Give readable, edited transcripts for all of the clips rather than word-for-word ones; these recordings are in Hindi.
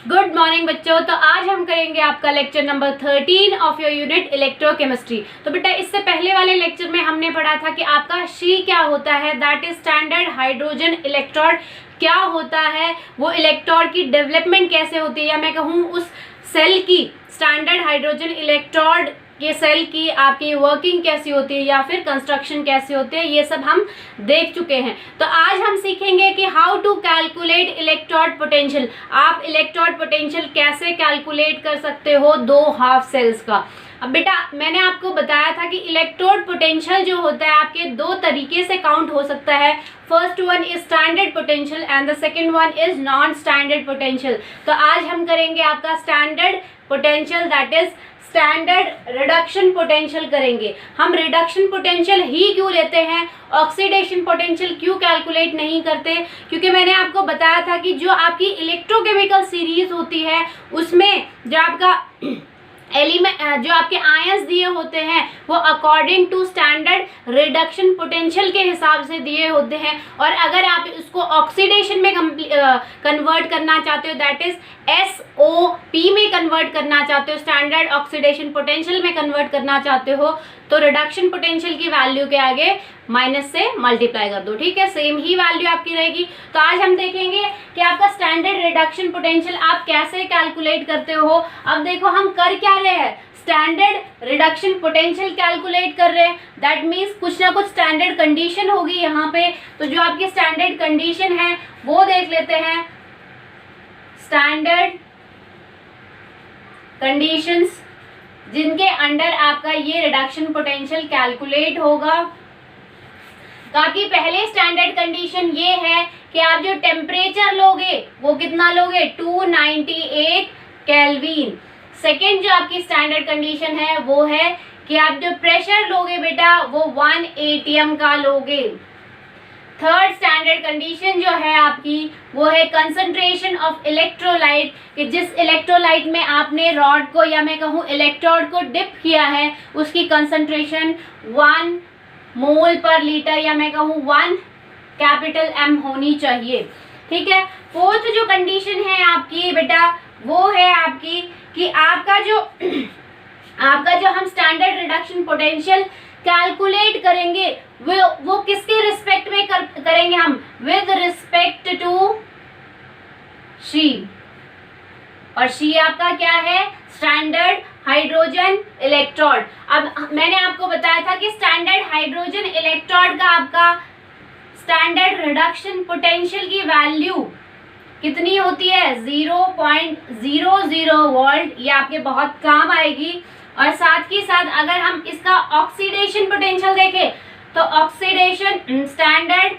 गुड मॉर्निंग बच्चों। तो आज हम करेंगे आपका lecture number 13 of your unit electrochemistry. तो बेटा इससे पहले वाले लेक्चर में हमने पढ़ा था कि आपका शी क्या होता है, that is standard hydrogen electrode क्या होता है, वो इलेक्ट्रोड की डेवलपमेंट कैसे होती है, या मैं कहूँ उस सेल की स्टैंडर्ड हाइड्रोजन इलेक्ट्रोड ये सेल की आपकी वर्किंग कैसी होती है या फिर कंस्ट्रक्शन कैसे होते हैं, ये सब हम देख चुके हैं। तो आज हम सीखेंगे कि how to calculate electrode potential. आप इलेक्ट्रोड पोटेंशियल कैसे कैलकुलेट कर सकते हो दो हाफ सेल्स का। अब बेटा मैंने आपको बताया था कि इलेक्ट्रोड पोटेंशियल जो होता है आपके दो तरीके से काउंट हो सकता है। First one is standard potential and the second one is non standard potential. तो आज हम करेंगे आपका standard potential, that is standard reduction potential करेंगे। हम रिडक्शन पोटेंशियल ही क्यों लेते हैं, ऑक्सीडेशन पोटेंशियल क्यों कैलकुलेट नहीं करते? क्योंकि मैंने आपको बताया था कि जो आपकी इलेक्ट्रोकेमिकल सीरीज होती है उसमें जो आपका एलिमेंट जो आपके आयंस दिए होते हैं वो according to standard reduction potential के हिसाब से दिए होते हैं, और अगर आप इसको ऑक्सीडेशन में कन्वर्ट करना चाहते हो, दैट इज SOP में कन्वर्ट करना चाहते हो, स्टैंडर्ड ऑक्सीडेशन पोटेंशियल में कन्वर्ट करना चाहते हो, तो रिडक्शन पोटेंशियल की वैल्यू के आगे माइनस से मल्टीप्लाई कर दो। ठीक है, सेम ही वैल्यू आपकी रहेगी। तो आज हम देखेंगे कि आपका स्टैंडर्ड रिडक्शन पोटेंशियल आप कैसे कैलकुलेट करते हो। अब देखो हम कर क्या रहे हैं, स्टैंडर्ड रिडक्शन पोटेंशियल कैलकुलेट कर रहे हैं। दैट मीन्स कुछ ना कुछ स्टैंडर्ड कंडीशन होगी यहाँ पे। तो जो आपकी स्टैंडर्ड कंडीशन है वो देख लेते हैं। स्टैंडर्ड कंडीशंस जिनके अंडर आपका ये रिडक्शन पोटेंशियल कैलकुलेट होगा। तो आपकी पहले स्टैंडर्ड कंडीशन ये है कि आप जो टेम्परेचर लोगे वो कितना लोगे, 298 केल्विन। सेकेंड जो आपकी स्टैंडर्ड कंडीशन है वो है कि आप जो प्रेशर लोगे बेटा वो 1 atm का लोगे। थर्ड स्टैंडर्ड कंडीशन जो है आपकी वो है कंसंट्रेशन ऑफ इलेक्ट्रोलाइट, कि जिस इलेक्ट्रोलाइट में आपने रॉड को या मैं कहूँ इलेक्ट्रोड को डिप किया है उसकी कंसंट्रेशन 1 मोल पर लीटर या मैं कहूँ 1 कैपिटल M होनी चाहिए। ठीक है, फोर्थ जो कंडीशन है आपकी बेटा वो है आपकी कि आपका जो हम स्टैंडर्ड रिडक्शन पोटेंशियल कैलकुलेट करेंगे वो किसके रिस्पेक्ट में करेंगे, हम विद रिस्पेक्ट टू शी। और शी आपका क्या है, स्टैंडर्ड हाइड्रोजन इलेक्ट्रोड। अब मैंने आपको बताया था कि स्टैंडर्ड हाइड्रोजन इलेक्ट्रोड का आपका स्टैंडर्ड रिडक्शन पोटेंशियल की वैल्यू कितनी होती है, 0.00 वोल्ट। ये आपके बहुत काम आएगी। और साथ ही साथ अगर हम इसका ऑक्सीडेशन पोटेंशियल देखें तो ऑक्सीडेशन स्टैंडर्ड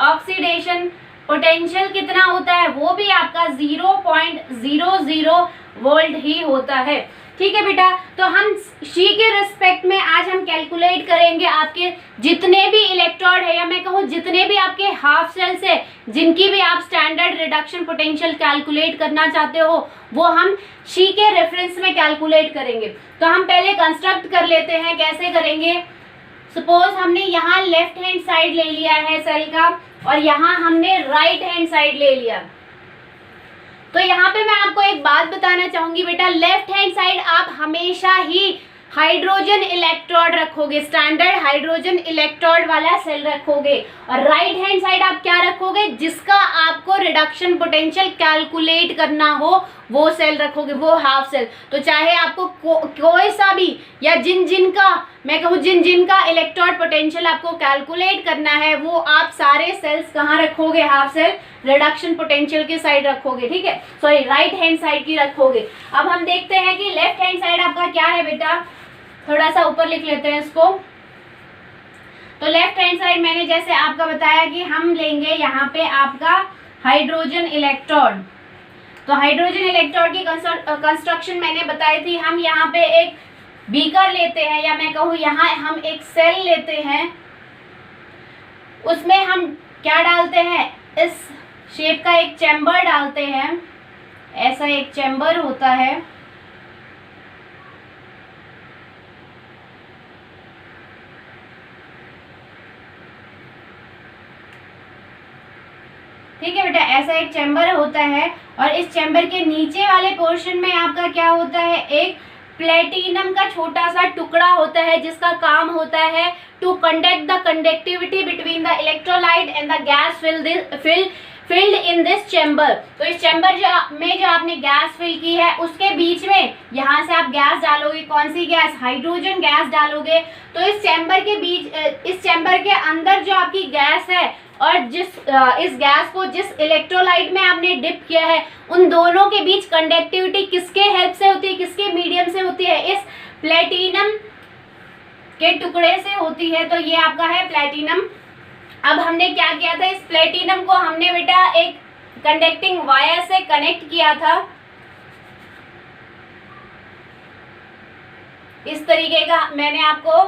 ऑक्सीडेशन पोटेंशियल कितना होता है, वो भी आपका 0.00 वोल्ट ही होता है। ठीक है बेटा, तो हम शी के रिस्पेक्ट में आज हम कैलकुलेट करेंगे आपके जितने भी इलेक्ट्रोड है या मैं कहूँ जितने भी आपके हाफ सेल्स है जिनकी भी आप स्टैंडर्ड रिडक्शन पोटेंशियल कैलकुलेट करना चाहते हो वो हम शी के रेफरेंस में कैलकुलेट करेंगे। तो हम पहले कंस्ट्रक्ट कर लेते हैं, कैसे करेंगे। सपोज हमने यहाँ लेफ्ट हैंड साइड ले लिया है सेल का और यहाँ हमने राइट हैंड साइड ले लिया। तो यहाँ पे मैं आपको एक बात बताना चाहूंगी बेटा, लेफ्ट हैंड साइड आप हमेशा ही हाइड्रोजन इलेक्ट्रोड रखोगे, स्टैंडर्ड हाइड्रोजन इलेक्ट्रोड वाला सेल रखोगे, और राइट हैंड साइड आप क्या रखोगे, जिसका आपको रिडक्शन पोटेंशियल कैलकुलेट करना हो वो सेल रखोगे, वो हाफ सेल। तो चाहे आपको कोई सा भी या जिनका मैं कहूँ जिनका इलेक्ट्रोड पोटेंशियल आपको कैलकुलेट करना है वो आप सारे सेल्स कहाँ रखोगे, हाफ सेल रिडक्शन पोटेंशियल की साइड रखोगे। ठीक है, सॉरी राइट हैंड साइड की रखोगे। अब हम देखते हैं कि लेफ्ट हैंड साइड आपका क्या है बेटा, थोड़ा सा ऊपर लिख लेते हैं इसको। तो लेफ्ट हैंड साइड मैंने जैसे आपका बताया कि हम लेंगे यहाँ पे आपका हाइड्रोजन इलेक्ट्रोड। तो हाइड्रोजन इलेक्ट्रोड की कंस्ट्रक्शन मैंने बताई थी। हम यहाँ पे एक बीकर लेते हैं या मैं कहूँ यहाँ हम एक सेल लेते हैं, उसमें हम क्या डालते हैं, इस शेप का एक चैम्बर डालते हैं। ऐसा एक चैम्बर होता है, ठीक है बेटा, ऐसा एक चैम्बर होता है और इस चैम्बर के नीचे वाले पोर्शन में आपका क्या होता है, एक प्लेटिनम का छोटा सा टुकड़ा होता है जिसका काम होता है to conduct the conductivity between the electrolyte and the gas filled in this chamber. तो इस चैम्बर में जो आपने गैस फिल की है उसके बीच में यहाँ से आप गैस डालोगे, कौन सी गैस, हाइड्रोजन गैस डालोगे। तो इस चैम्बर के बीच, इस चैम्बर के अंदर जो आपकी गैस है और इस गैस को जिस इलेक्ट्रोलाइट में आपने डिप किया है उन दोनों के बीच कंडक्टिविटी किसके हेल्प से होती है, किसके मीडियम से होती है, इस प्लेटिनम के टुकड़े से होती है। तो ये आपका है प्लेटिनम। अब हमने क्या किया था, इस प्लेटिनम को हमने बेटा एक कंडक्टिंग वायर से कनेक्ट किया था, इस तरीके का मैंने आपको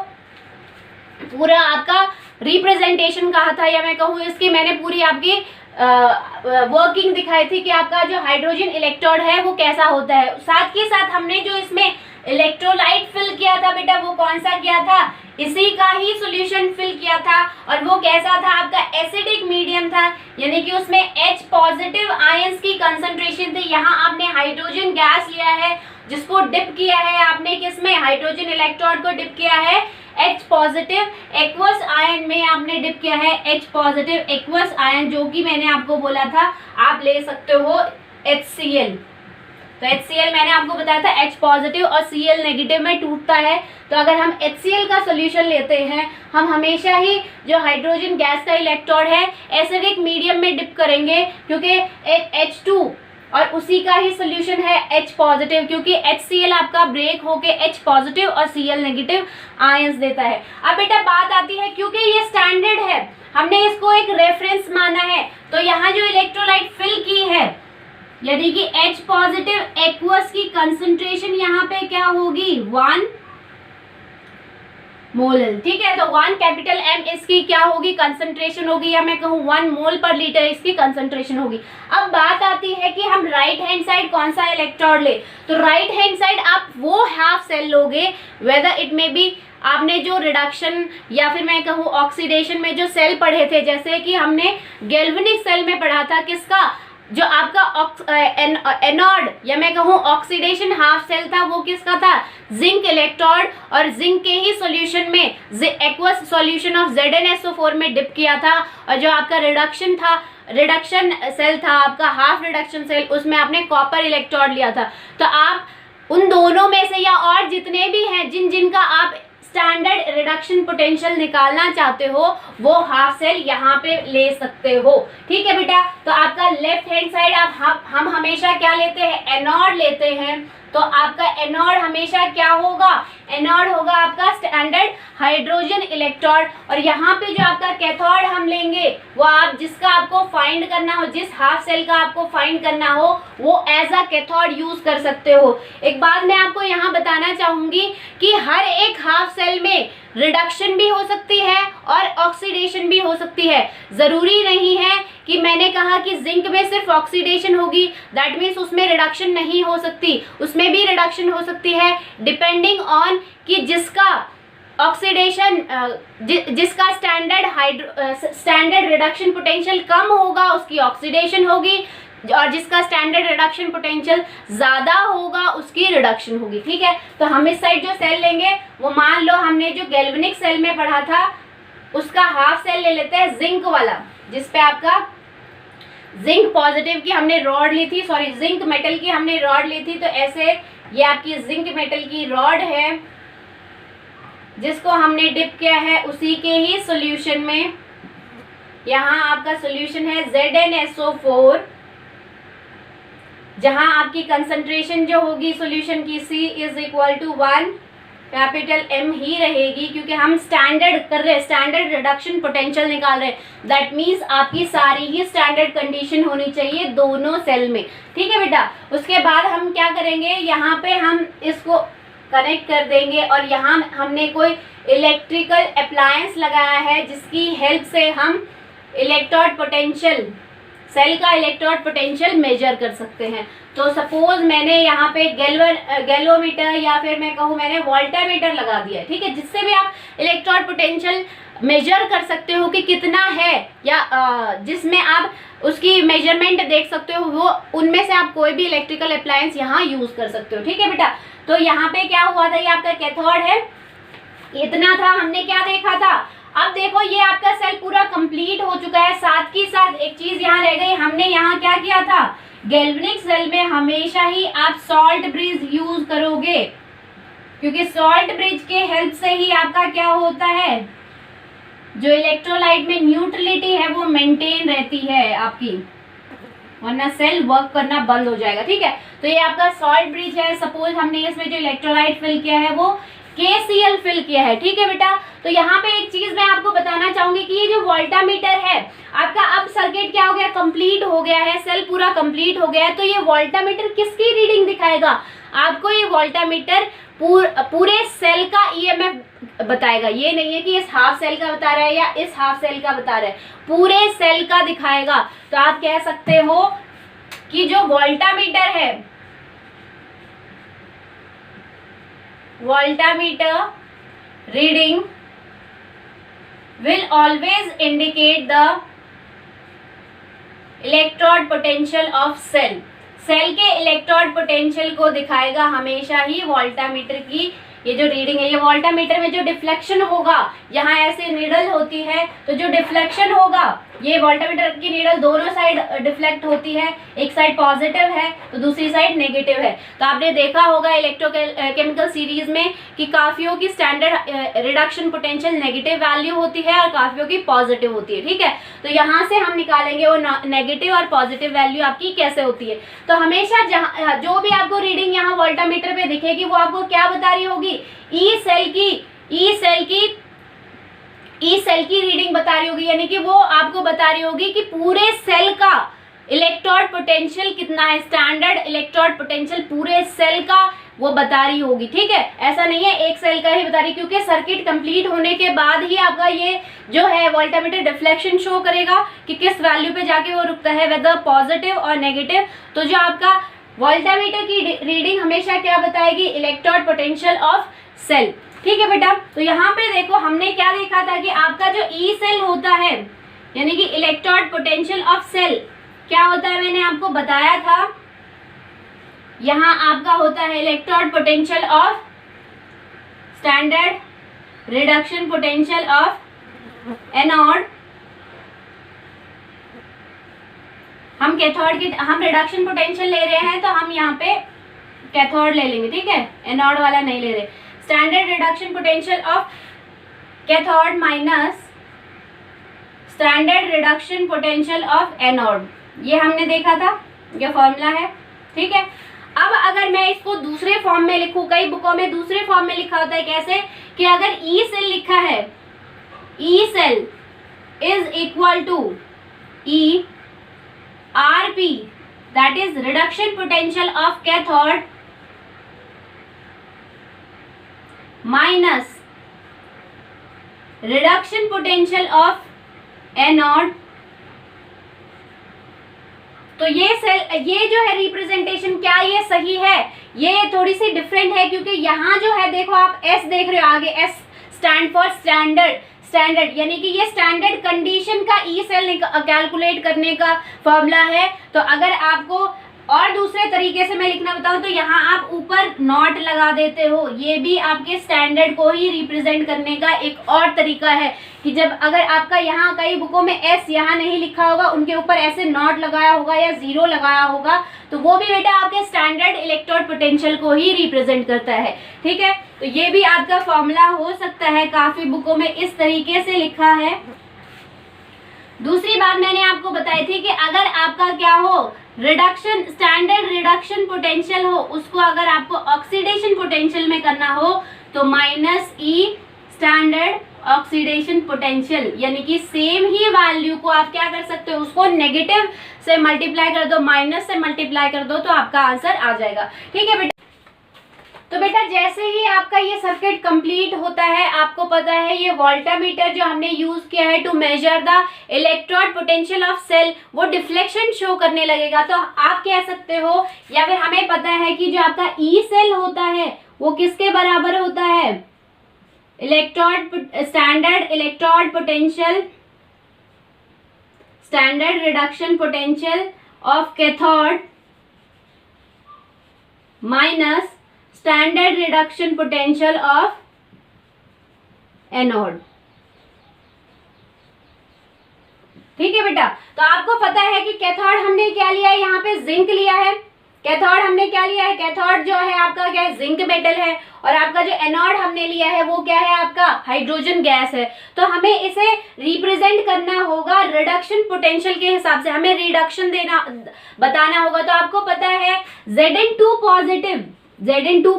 पूरा आपका रिप्रेजेंटेशन कहा था, या मैं कहूँ इसकी मैंने पूरी आपकी वर्किंग दिखाई थी कि आपका जो हाइड्रोजन इलेक्ट्रोड है वो कैसा होता है। साथ के साथ हमने जो इसमें इलेक्ट्रोलाइट फिल किया था बेटा वो कौन सा किया था, इसी का ही सॉल्यूशन फिल किया था और वो कैसा था, आपका एसिडिक मीडियम था, यानी कि उसमें H पॉजिटिव आयंस की कंसंट्रेशन थी। यहाँ आपने हाइड्रोजन गैस लिया है जिसको डिप किया है आपने किसमें, हाइड्रोजन इलेक्ट्रोड को डिप किया है H पॉजिटिव एक्वस आयन में आपने डिप किया है, H पॉजिटिव एक्वस आयन, जो कि मैंने आपको बोला था आप ले सकते हो HCl। तो HCl मैंने आपको बताया था H पॉजिटिव और Cl नेगेटिव में टूटता है। तो अगर हम HCl का सॉल्यूशन लेते हैं, हम हमेशा ही जो हाइड्रोजन गैस का इलेक्ट्रोड है एसिडिक मीडियम में डिप करेंगे, क्योंकि एक H2 और उसी का ही सॉल्यूशन है H पॉजिटिव, क्योंकि HCl आपका ब्रेक होके H पॉजिटिव और Cl नेगेटिव आयंस देता है। अब बेटा बात आती है, क्योंकि ये स्टैंडर्ड है, हमने इसको एक रेफरेंस माना है, तो यहाँ जो इलेक्ट्रोलाइट फिल की है यानी कि H पॉजिटिव एक्वस की कंसंट्रेशन यहाँ पे क्या होगी, 1 मोल। ठीक है, तो 1 कैपिटल M इसकी क्या होगी, कंसंट्रेशन होगी, या मैं कहूँ 1 मोल पर लीटर इसकी कंसंट्रेशन होगी। अब बात आती है कि हम राइट हैंड साइड कौन सा इलेक्ट्रोड ले, तो राइट हैंड साइड आप वो हाफ सेल लोगे, वेदर इट मे बी आपने जो रिडक्शन या फिर मैं कहूँ ऑक्सीडेशन में जो सेल पढ़े थे, जैसे कि हमने गैल्वेनिक सेल में पढ़ा था किसका, जो आपका एनोड या मैं कहूँ ऑक्सीडेशन हाफ सेल था वो किसका था, जिंक इलेक्ट्रोड, और जिंक के ही सॉल्यूशन में एक्वस सॉल्यूशन ऑफ ZnSO4 में डिप किया था, और जो आपका रिडक्शन सेल था आपका हाफ रिडक्शन सेल, उसमें आपने कॉपर इलेक्ट्रोड लिया था। तो आप उन दोनों में से या और जितने भी हैं जिनका आप स्टैंडर्ड रिडक्शन पोटेंशियल निकालना चाहते हो वो हाफ सेल यहाँ पे ले सकते हो। ठीक है बेटा, तो आपका लेफ्ट हैंड साइड हम हमेशा क्या लेते हैं, एनोड लेते हैं। तो आपका एनोड हमेशा क्या होगा, एनोड होगा आपका स्टैंडर्ड हाइड्रोजन इलेक्ट्रोड, और यहाँ पे जो आपका कैथोड हम लेंगे वो आप जिसका आपको फाइंड करना हो, जिस हाफ सेल का आपको फाइंड करना हो वो एज अ कैथोड यूज कर सकते हो। एक बात मैं आपको यहाँ बताना चाहूंगी कि हर एक हाफ सेल में रिडक्शन भी हो सकती है और ऑक्सीडेशन भी हो सकती है। जरूरी नहीं है कि मैंने कहा कि जिंक में सिर्फ ऑक्सीडेशन होगी, दैट मीन्स उसमें रिडक्शन नहीं हो सकती, उसमें भी रिडक्शन हो सकती है, डिपेंडिंग ऑन कि जिसका ऑक्सीडेशन जिसका स्टैंडर्ड रिडक्शन पोटेंशियल कम होगा उसकी ऑक्सीडेशन होगी, और जिसका स्टैंडर्ड रिडक्शन पोटेंशियल ज्यादा होगा उसकी रिडक्शन होगी। ठीक है, तो हम इस साइड जो सेल लेंगे वो मान लो हमने जो गैल्वेनिक सेल में पढ़ा था उसका हाफ सेल ले लेते हैं जिंक वाला, जिसपे आपका जिंक पॉजिटिव की हमने रॉड ली थी, सॉरी जिंक मेटल की हमने रॉड ली थी। तो ऐसे ये आपकी जिंक मेटल की रॉड है जिसको हमने डिप किया है उसी के ही सॉल्यूशन में। यहाँ आपका सॉल्यूशन है ZnSO4, जहां आपकी कंसंट्रेशन जो होगी सॉल्यूशन की C = 1 कैपिटल M ही रहेगी, क्योंकि हम स्टैंडर्ड कर रहे हैं, स्टैंडर्ड रिडक्शन पोटेंशियल निकाल रहे हैं। दैट मीन्स आपकी सारी ही स्टैंडर्ड कंडीशन होनी चाहिए दोनों सेल में। ठीक है बेटा, उसके बाद हम क्या करेंगे, यहाँ पे हम इसको कनेक्ट कर देंगे और यहाँ हमने कोई इलेक्ट्रिकल अप्लायंस लगाया है जिसकी हेल्प से हम इलेक्ट्रोड पोटेंशियल, सेल का इलेक्ट्रोड पोटेंशियल मेजर कर सकते हैं। तो सपोज मैंने यहाँ पे गैल्वोमीटर या फिर मैं कहूँ मैंने वोल्टामीटर लगा दिया है, ठीक है, जिससे भी आप इलेक्ट्रोड पोटेंशियल मेजर कर सकते हो कि कितना है, या जिसमें आप उसकी मेजरमेंट देख सकते हो, वो उनमें से आप कोई भी इलेक्ट्रिकल अप्लायंस यहाँ यूज कर सकते हो। ठीक है बेटा, तो यहाँ पे क्या हुआ था, ये आपका कैथोड है, इतना था, हमने क्या देखा था। अब देखो ये आपका सेल पूरा कंप्लीट हो चुका है, साथ ही साथ एक चीज यहाँ रह गई, हमने यहाँ क्या किया था, गैल्वेनिक सेल में हमेशा ही आप सॉल्ट ब्रिज यूज करोगे, क्योंकि सॉल्ट ब्रिज के हेल्प से ही आपका क्या होता है, जो इलेक्ट्रोलाइट में न्यूट्रलिटी है वो मेंटेन रहती है आपकी, वरना सेल वर्क करना बंद हो जाएगा। ठीक है, तो ये आपका सॉल्ट ब्रिज है। सपोज हमने इसमें जो इलेक्ट्रोलाइट फिल किया है वो KCl फिल किया है। ठीक है बेटा, तो यहाँ पे एक चीज मैं आपको बताना चाहूंगी कि ये जो वोल्टामीटर है आपका, अब सर्किट क्या हो गया, कंप्लीट हो गया है, सेल पूरा कंप्लीट हो गया है, तो ये वोल्टामीटर किसकी रीडिंग दिखाएगा आपको, ये वोल्टामीटर पूरे सेल का EMF बताएगा। ये नहीं है कि इस हाफ सेल का बता रहा है या इस हाफ सेल का बता रहा है, पूरे सेल का दिखाएगा। तो आप कह सकते हो कि जो वोल्टामीटर है, voltameter reading will always indicate the electrode potential of cell, cell के इलेक्ट्रोड पोटेंशियल को दिखाएगा हमेशा ही वोल्टामीटर की ये जो रीडिंग है। ये वोल्टामीटर में जो डिफ्लेक्शन होगा, यहाँ ऐसे नीडल होती है, तो जो डिफ्लेक्शन होगा, ये वोल्टामीटर की नीडल दोनों साइड डिफ्लेक्ट होती है, एक साइड पॉजिटिव है तो दूसरी साइड नेगेटिव है। तो आपने देखा होगा इलेक्ट्रोकेमिकल सीरीज में कि काफियों की standard reduction potential negative value होती है और काफियों की पॉजिटिव होती है। ठीक है, तो यहाँ से हम निकालेंगे वो नेगेटिव और पॉजिटिव वैल्यू आपकी कैसे होती है। तो हमेशा जहाँ जो भी आपको रीडिंग यहाँ वोल्टामीटर पे दिखेगी वो आपको क्या बता रही होगी, ई सेल की रीडिंग बता रही होगी, यानी कि वो आपको बता रही होगी कि पूरे सेल का इलेक्ट्रोड पोटेंशियल कितना है, स्टैंडर्ड इलेक्ट्रोड पोटेंशियल पूरे सेल का वो बता रही होगी। ठीक है, ऐसा नहीं है एक सेल का ही बता रही, क्योंकि सर्किट कंप्लीट होने के बाद ही आपका ये जो है वोल्टामीटर डिफ्लेक्शन शो करेगा कि किस वैल्यू पे जाके वो रुकता है, वेदर पॉजिटिव और नेगेटिव। तो जो आपका वोल्टामीटर की रीडिंग हमेशा क्या बताएगी, इलेक्ट्रोड पोटेंशियल ऑफ सेल। ठीक है बेटा, तो यहाँ पे देखो हमने क्या देखा था कि आपका जो ई सेल होता है, यानी कि इलेक्ट्रोड पोटेंशियल ऑफ सेल क्या होता है, मैंने आपको बताया था, यहाँ आपका होता है electrode potential of standard reduction potential of anode. हम कैथोड की, हम रिडक्शन पोटेंशियल ले रहे हैं तो हम यहाँ पे कैथोड ले लेंगे। ठीक है, एनोड वाला नहीं ले रहे। Standard reduction potential of cathode minus standard reduction potential of anode, ये हमने देखा था, ये फॉर्मूला है। ठीक है, अब अगर मैं इसको दूसरे फॉर्म में लिखूं, कई बुकों में दूसरे फॉर्म में लिखा होता है, कैसे कि अगर ई सेल लिखा है, E cell is equal to E RP, that is reduction potential of cathode minus reduction potential of anode. तो ये सेल, ये जो है रिप्रेजेंटेशन, क्या ये सही है, ये थोड़ी सी डिफरेंट है, क्योंकि यहाँ जो है देखो आप एस देख रहे हो आगे, एस स्टैंड फॉर स्टैंडर्ड, यानी कि ये स्टैंडर्ड कंडीशन का ई सेल कैलकुलेट करने का फॉर्मूला है। तो अगर आपको और दूसरे तरीके से मैं लिखना बताऊं तो यहाँ आप ऊपर नॉट लगा देते हो, ये भी आपके स्टैंडर्ड को ही रिप्रेजेंट करने का एक और तरीका है कि जब अगर आपका यहाँ कई बुकों में एस यहाँ नहीं लिखा होगा, उनके ऊपर ऐसे नॉट लगाया होगा या जीरो लगाया होगा, तो वो भी बेटा आपके स्टैंडर्ड इलेक्ट्रोड पोटेंशियल को ही रिप्रेजेंट करता है। ठीक है, तो ये भी आपका फॉर्मूला हो सकता है, काफी बुकों में इस तरीके से लिखा है। दूसरी बात मैंने आपको बताई थी कि अगर आपका क्या हो, रिडक्शन, स्टैंडर्ड रिडक्शन पोटेंशियल हो, उसको अगर आपको ऑक्सीडेशन पोटेंशियल में करना हो तो माइनस ई स्टैंडर्ड ऑक्सीडेशन पोटेंशियल, यानी कि सेम ही वैल्यू को आप क्या कर सकते हो, उसको नेगेटिव से मल्टीप्लाई कर दो, माइनस से मल्टीप्लाई कर दो, तो आपका आंसर आ जाएगा। ठीक है बेटा, तो बेटा जैसे ही आपका ये सर्किट कंप्लीट होता है, आपको पता है ये वोल्टामीटर जो हमने यूज किया है to measure the electrode potential of cell, वो डिफ्लेक्शन शो करने लगेगा। तो आप कह सकते हो, या फिर हमें पता है कि जो आपका ई सेल होता है वो किसके बराबर होता है, standard reduction potential of cathode minus standard reduction potential of anode. ठीक है बेटा, तो आपको पता है कि कैथोड हमने क्या लिया है, यहाँ पे जिंक लिया है। कैथोड हमने क्या लिया है, कैथोड जो है आपका क्या है, जिंक मेटल है, और आपका जो एनोड हमने लिया है वो क्या है, आपका हाइड्रोजन गैस है। तो हमें इसे रिप्रेजेंट करना होगा रिडक्शन पोटेंशियल के हिसाब से, हमें रिडक्शन बताना होगा। तो आपको पता है Zn2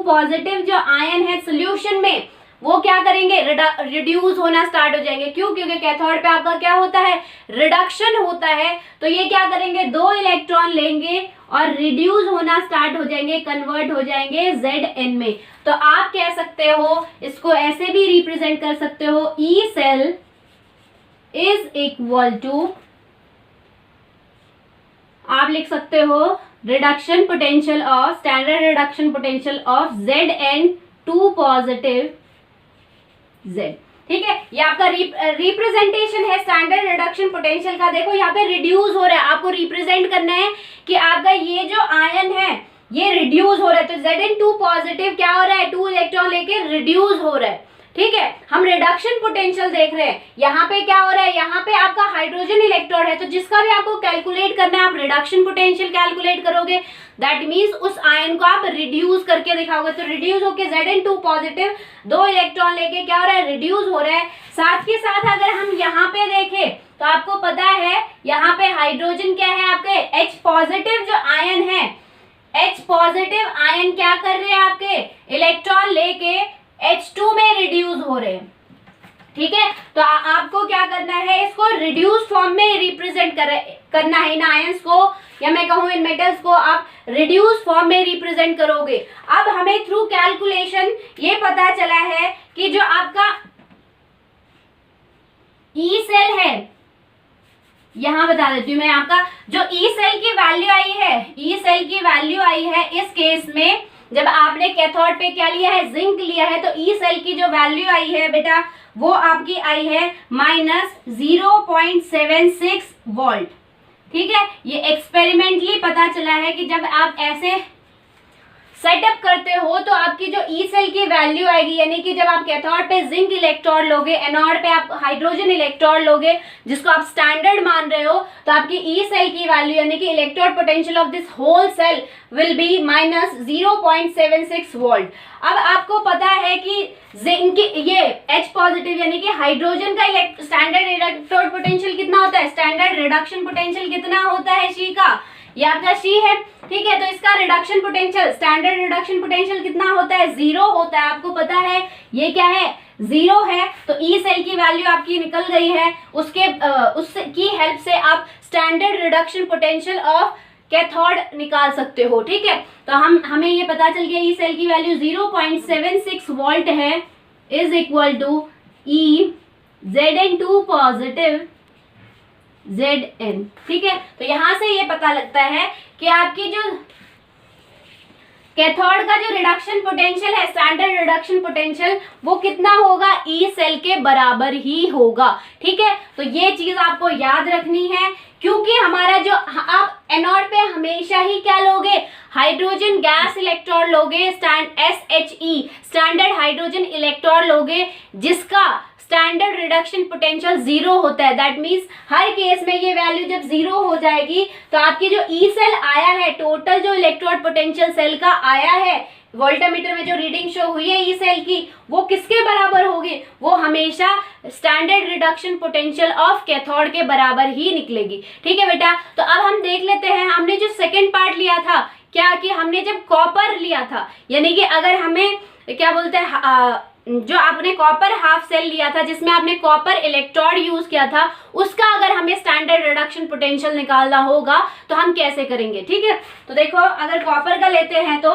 पॉजिटिव जो आयन है सोल्यूशन में, वो क्या करेंगे, रिड्यूस होना स्टार्ट हो जाएंगे। क्यों? क्योंकि कैथोड पे आपका क्या होता है, रिडक्शन होता है। तो ये क्या करेंगे, 2 इलेक्ट्रॉन लेंगे और रिड्यूस होना स्टार्ट हो जाएंगे, कन्वर्ट हो जाएंगे Zn में। तो आप कह सकते हो, इसको ऐसे भी रिप्रेजेंट कर सकते हो, E cell is equal to, आप लिख सकते हो reduction potential of, standard reduction potential of Zn2 positive Z। ठीक है, ये आपका रिप्रेजेंटेशन है स्टैंडर्ड रिडक्शन पोटेंशियल का। देखो यहाँ पे रिड्यूस हो रहा है, आपको रिप्रेजेंट करना है कि आपका ये जो आयन है ये रिड्यूस हो रहा है। तो Zn2 पॉजिटिव क्या हो रहा है, 2 इलेक्ट्रॉन लेके रिड्यूस हो रहा है। ठीक है, हम रिडक्शन पोटेंशियल देख रहे हैं। यहाँ पे क्या हो रहा है, यहाँ पे आपका हाइड्रोजन इलेक्ट्रोड है, तो जिसका भी आपको कैलकुलेट करना है, आप रिडक्शन पोटेंशियल कैलकुलेट करोगे। दैट मीन्स उस आयन को आप रिड्यूस करके दिखाओगे। तो रिड्यूस होके Zn2 पॉजिटिव 2 इलेक्ट्रॉन लेके क्या हो रहा है, रिड्यूस हो रहा है। साथ के साथ अगर हम यहाँ पे देखें तो आपको पता है यहाँ पे हाइड्रोजन क्या है, आपके H पॉजिटिव जो आयन है, H पॉजिटिव आयन क्या कर रहे हैं, आपके इलेक्ट्रॉन लेके H2 में रिड्यूस हो रहे हैं। ठीक है, तो आपको क्या करना है, इसको रिड्यूस फॉर्म में रिप्रेजेंट करना है इन आयंस को, या मैं कहूं इन मेटल्स को आप रिड्यूस फॉर्म में रिप्रेजेंट करोगे। अब हमें थ्रू कैलकुलेशन ये पता चला है कि जो आपका ई सेल है, यहां बता देती हूं मैं, आपका जो ई सेल की वैल्यू आई है, ई सेल की वैल्यू आई है इस केस में, जब आपने कैथोड पे क्या लिया है, जिंक लिया है, तो ई सेल की जो वैल्यू आई है बेटा, वो आपकी आई है -0.76 वोल्ट। ठीक है, ये एक्सपेरिमेंटली पता चला है कि जब आप ऐसे सेटअप करते हो तो आपकी जो ई सेल की वैल्यू आएगी, यानी कि जब आप कैथोड पे जिंक इलेक्ट्रोड लोगे, एनोड पे आप हाइड्रोजन इलेक्ट्रोड लोगे, जिसको आप स्टैंडर्ड मान रहे हो, तो आपकी ई सेल की वैल्यू यानी कि electrode potential of this whole cell will be -0.76 volt. अब आपको पता है कि जिंक ये H पॉजिटिव यानी कि हाइड्रोजन का स्टैंडर्ड इलेक्ट्रोड पोटेंशियल कितना होता है, स्टैंडर्ड रिडक्शन पोटेंशियल कितना होता है शी का, ये आपका शी है। ठीक है, तो इसका reduction potential, standard reduction potential कितना होता है, 0 होता है। आपको पता है ये क्या है, 0 है। तो ई सेल की वैल्यू आपकी निकल गई है, उसकी हेल्प से आप standard reduction potential of cathode निकाल सकते हो। ठीक है, तो हमें ये पता चल गया ई सेल की वैल्यू 0.76 वोल्ट है, is equal to E Zn2 positive Zn। ठीक है, तो यहां से ये पता लगता है कि आपकी जो कैथोड का जो रिडक्शन पोटेंशियल है, स्टैंडर्ड रिडक्शन पोटेंशियल, वो कितना होगा, ई सेल के बराबर ही होगा। ठीक है, तो ये चीज आपको याद रखनी है, क्योंकि हमारा जो आप एनोड पे हमेशा ही क्या लोगे, हाइड्रोजन गैस इलेक्ट्रोड लोगे, SHE स्टैंडर्ड हाइड्रोजन इलेक्ट्रोड लोगे, जिसका स्टैंडर्ड रिडक्शन पोटेंशियल 0 होता है। दैट मीन्स हर केस में ये वैल्यू जब 0 हो जाएगी तो आपकी जो ई सेल आया है, टोटल जो इलेक्ट्रोड पोटेंशियल सेल का आया है, वोल्टामीटर में जो रीडिंग शो हुई है ई सेल की, वो किसके बराबर होगी, वो हमेशा standard reduction potential of cathode के बराबर ही निकलेगी। ठीक है बेटा, तो अब हम देख लेते हैं, हमने जो सेकेंड पार्ट लिया था क्या, कि हमने जब कॉपर लिया था, यानी कि अगर हमें क्या बोलते हैं, जो आपने कॉपर हाफ सेल लिया था जिसमें आपने कॉपर इलेक्ट्रोड यूज किया था, उसका अगर हमें स्टैंडर्ड रिडक्शन पोटेंशियल निकालना होगा तो हम कैसे करेंगे। ठीक है, तो देखो अगर कॉपर का लेते हैं तो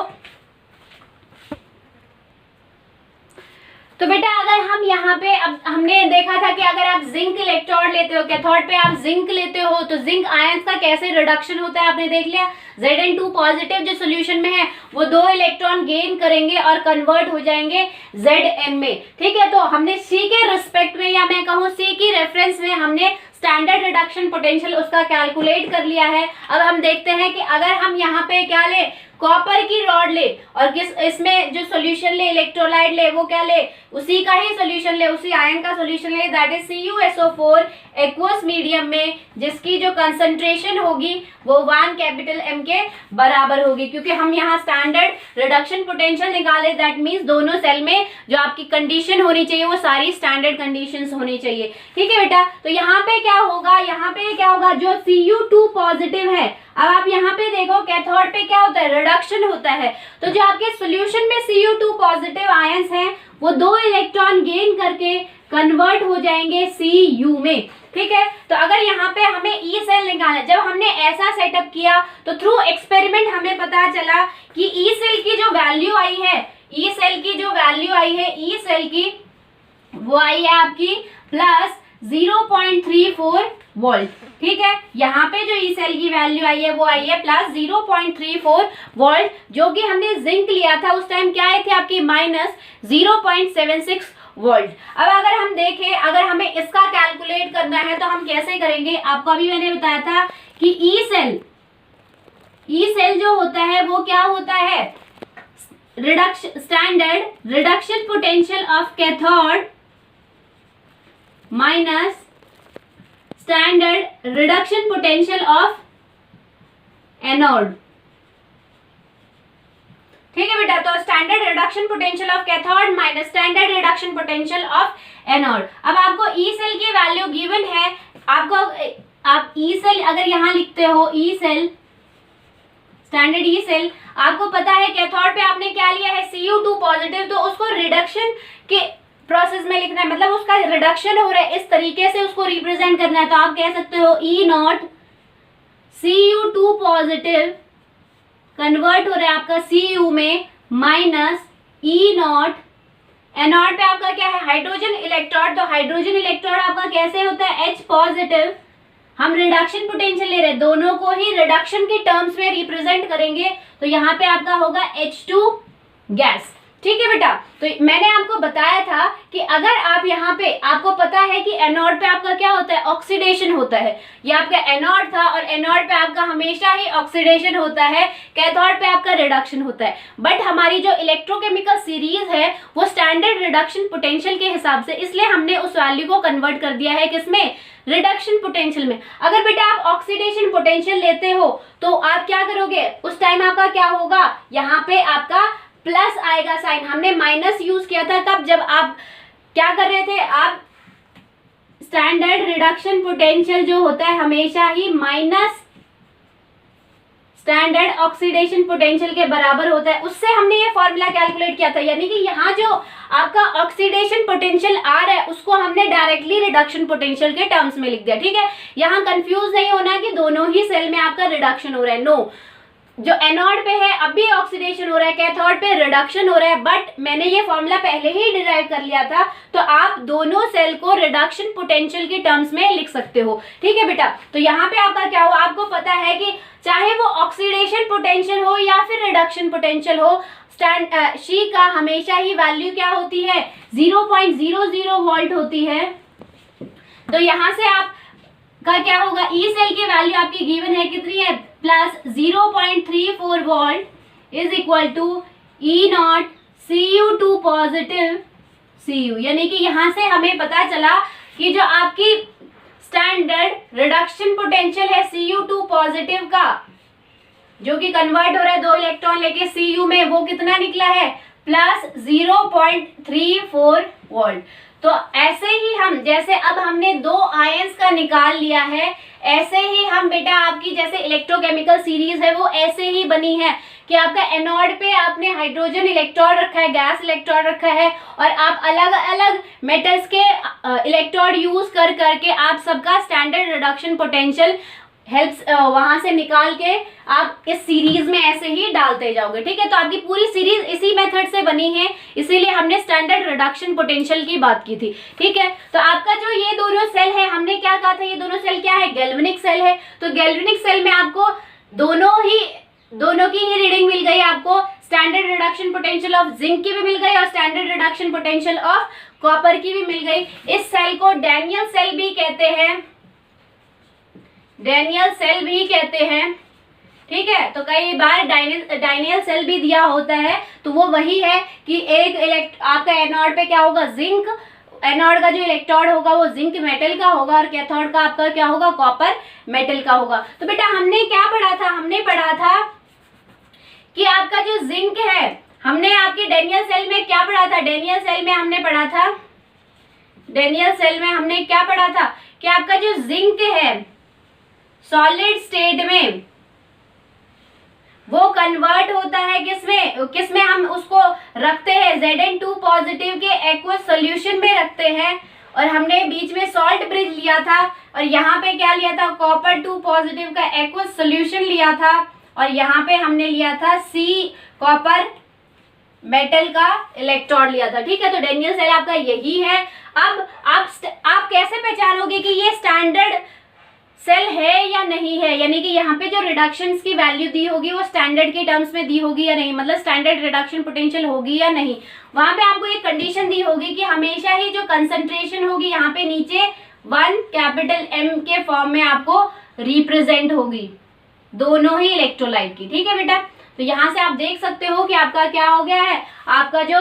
तो बेटा अगर हम यहाँ पे, अब हमने देखा था कि अगर आप जिंक इलेक्ट्रोड लेते हो, कैथोड पे आप जिंक लेते हो, तो जिंक आयंस का कैसे रिडक्शन होता है आपने देख लिया। Zn2 पॉजिटिव जो सोल्यूशन में है वो 2 इलेक्ट्रॉन गेन करेंगे और कन्वर्ट हो जाएंगे Zn में, ठीक है। तो हमने C के रिस्पेक्ट में, या मैं कहूँ C की रेफरेंस में, हमने स्टैंडर्ड रिडक्शन पोटेंशियल उसका कैलकुलेट कर लिया है। अब हम देखते हैं कि अगर हम यहाँ पे क्या ले, कॉपर की रॉड ले और किस इसमें जो सॉल्यूशन ले, इलेक्ट्रोलाइट ले, वो क्या ले, उसी का ही सॉल्यूशन ले, उसी आयन का सॉल्यूशन ले, that is CuSO4 aqueous medium में, जिसकी जो कंसंट्रेशन होगी वो 1 कैपिटल M के बराबर होगी, क्योंकि हम यहाँ स्टैंडर्ड रिडक्शन पोटेंशियल निकाले। दैट मीन्स दोनों सेल में जो आपकी कंडीशन होनी चाहिए वो सारी स्टैंडर्ड कंडीशंस होनी चाहिए, ठीक है बेटा। तो यहाँ पे क्या होगा, यहाँ पे क्या होगा, जो Cu2 पॉजिटिव है, अब आप यहाँ पे देखो कैथोड पे क्या होता है, रिडक्शन होता है। तो जो आपके सॉल्यूशन में Cu2 पॉजिटिव आयंस हैं वो 2 इलेक्ट्रॉन गेन करके कन्वर्ट हो जाएंगे Cu में, ठीक है। तो अगर यहाँ पे हमें ई सेल निकालना है, जब हमने ऐसा सेटअप किया तो थ्रू एक्सपेरिमेंट हमें पता चला कि ई सेल की जो वैल्यू आई है, ई सेल की जो वैल्यू आई है, ई सेल की वो आई है आपकी प्लस 0.34 वोल्ट, ठीक है। यहाँ पे जो ई सेल की वैल्यू आई है वो आई है प्लस 0.34 वोल्ट, जो कि हमने जिंक लिया था उस टाइम क्या आई थी आपकी माइनस 0.76 वोल्ट। अब अगर हम देखें, अगर हमें इसका कैलकुलेट करना है तो हम कैसे करेंगे, आपको अभी मैंने बताया था कि ई सेल जो होता है वो क्या होता है, standard reduction potential of cathode minus standard reduction potential of anode, ठीक है बेटा। तो standard reduction potential of cathode minus standard reduction potential of anode. अब आपको ई सेल की वैल्यू गिवन है, आपको आप ई सेल अगर यहाँ लिखते हो, E cell standard E cell, आपको पता है कैथोड पे आपने क्या लिया है, Cu2 पॉजिटिव, तो उसको रिडक्शन के प्रोसेस में लिखना है, मतलब उसका रिडक्शन हो रहा है, इस तरीके से उसको रिप्रेजेंट करना है। तो आप कह सकते हो ई नॉट Cu2 पॉजिटिव कन्वर्ट हो रहा है आपका Cu में माइनस ई नॉट, एनोड पे आपका क्या है, हाइड्रोजन इलेक्ट्रोड। तो हाइड्रोजन इलेक्ट्रोड आपका कैसे होता है, H पॉजिटिव, हम रिडक्शन पोटेंशियल ले रहे हैं, दोनों को ही रिडक्शन के टर्म्स में रिप्रेजेंट करेंगे, तो यहाँ पे आपका होगा H2 गैस, ठीक है बेटा। तो मैंने आपको बताया था कि अगर आप यहाँ पे, आपको पता है कि एनोड पे आपका क्या होता है, ऑक्सीडेशन होता है, ये आपका एनोड था और एनोड पे आपका हमेशा ही ऑक्सीडेशन होता है, कैथोड पे आपका रिडक्शन होता है। बट हमारी जो इलेक्ट्रोकेमिकल सीरीज है वो स्टैंडर्ड रिडक्शन पोटेंशियल के हिसाब से, इसलिए हमने उस वैल्यू को कन्वर्ट कर दिया है किसमें, रिडक्शन पोटेंशियल में। अगर बेटा आप ऑक्सीडेशन पोटेंशियल लेते हो तो आप क्या करोगे, उस टाइम आपका क्या होगा, यहाँ पे आपका प्लस आएगा साइन, हमने माइनस यूज किया था तब जब आप क्या कर रहे थे, आप स्टैंडर्ड रिडक्शन पोटेंशियल जो होता है हमेशा ही माइनस स्टैंडर्ड ऑक्सीडेशन पोटेंशियल के बराबर होता है, उससे हमने ये फॉर्मूला कैलकुलेट किया था। यानी कि यहाँ जो आपका ऑक्सीडेशन पोटेंशियल आ रहा है उसको हमने डायरेक्टली रिडक्शन पोटेंशियल के टर्म्स में लिख दिया, ठीक है। यहाँ कंफ्यूज नहीं होना कि दोनों ही सेल में आपका रिडक्शन हो रहा है, नो, जो एनोड पे है अब भी ऑक्सीडेशन हो रहा है, कैथोड पे रिडक्शन हो रहा है, बट मैंने ये फॉर्मूला पहले ही डिराइव कर लिया था, तो आप दोनों सेल को रिडक्शन पोटेंशियल के टर्म्स में लिख सकते हो, ठीक है बेटा। तो यहाँ पे आपका क्या हो, आपको पता है कि चाहे वो ऑक्सीडेशन पोटेंशियल हो या फिर रिडक्शन पोटेंशियल हो, शी का हमेशा ही वैल्यू क्या होती है, 0.00 वोल्ट होती है। तो यहाँ से आप का क्या होगा, ई सेल की वैल्यू आपकी गिवन है कितनी है, plus 0.34 volt is equal to E naught Cu2 positive Cu, यानी कि यहाँ से हमें पता चला कि जो आपकी स्टैंडर्ड रिडक्शन पोटेंशियल है Cu2 पॉजिटिव का, जो कि कन्वर्ट हो रहा है 2 इलेक्ट्रॉन लेके Cu में, वो कितना निकला है, प्लस 0.34 वोल्ट। तो ऐसे ही हम, जैसे अब हमने 2 आयंस का निकाल लिया है, ऐसे ही हम बेटा आपकी जैसे इलेक्ट्रोकेमिकल सीरीज है वो ऐसे ही बनी है कि आपका एनोड पे आपने हाइड्रोजन इलेक्ट्रोड रखा है, गैस इलेक्ट्रोड रखा है, और आप अलग अलग मेटल्स के इलेक्ट्रोड यूज कर करके आप सबका स्टैंडर्ड रिडक्शन पोटेंशियल हेल्प्स वहां से निकाल के आप इस सीरीज में ऐसे ही डालते जाओगे, ठीक है। तो आपकी पूरी सीरीज इसी मेथड से बनी है, इसीलिए हमने स्टैंडर्ड रिडक्शन पोटेंशियल की बात की थी, ठीक है। तो आपका जो ये दोनों सेल है, हमने क्या कहा था, ये दोनों सेल क्या है, गैल्वेनिक सेल है। तो गैल्वेनिक सेल में आपको दोनों की ही रीडिंग मिल गई आपको। Standard reduction potential of zinc की भी मिल गई और standard reduction potential of copper की भी मिल गई। इस सेल को डैनियल सेल भी कहते हैं, डैनियल सेल भी कहते हैं, ठीक है। तो कई बार डायनियल सेल भी दिया होता है, तो वो वही है कि एक आपका एनोड पे क्या होगा, जिंक, एनोड का जो इलेक्ट्रोड होगा वो जिंक मेटल का होगा और कैथोड का आपका क्या होगा, कॉपर मेटल का होगा। तो बेटा हमने क्या पढ़ा था, हमने पढ़ा था कि आपका जो जिंक है, हमने आपके डैनियल सेल में क्या पढ़ा था, डैनियल सेल में हमने पढ़ा था, डैनियल सेल में हमने क्या पढ़ा था कि आपका जो जिंक है सॉलिड स्टेट में वो कन्वर्ट होता है किसमें हम उसको रखते हैं, Zn2 पॉजिटिव के एक्वस सॉल्यूशन में रखते हैं। और हमने बीच में सॉल्ट ब्रिज लिया था और यहाँ पे क्या लिया था, कॉपर 2 पॉजिटिव का एक्वस सॉल्यूशन लिया था और यहाँ पे हमने लिया था C कॉपर मेटल का इलेक्ट्रोड लिया था, ठीक है। तो डैनियल सेल आपका यही है। अब आप कैसे पहचानोगे कि ये स्टैंडर्ड सेल है या नहीं है, यानी कि यहाँ पे जो रिडक्शंस की वैल्यू दी होगी वो स्टैंडर्ड के टर्म्स में दी होगी या नहीं, मतलब स्टैंडर्ड रिडक्शन पोटेंशियल होगी या नहीं। वहां पे आपको एक कंडीशन दी होगी कि हमेशा ही जो कंसंट्रेशन होगी यहाँ पे नीचे 1 कैपिटल M के फॉर्म में आपको रिप्रेजेंट होगी, दोनों ही इलेक्ट्रोलाइट की, ठीक है बेटा। तो यहाँ से आप देख सकते हो कि आपका क्या हो गया है, आपका जो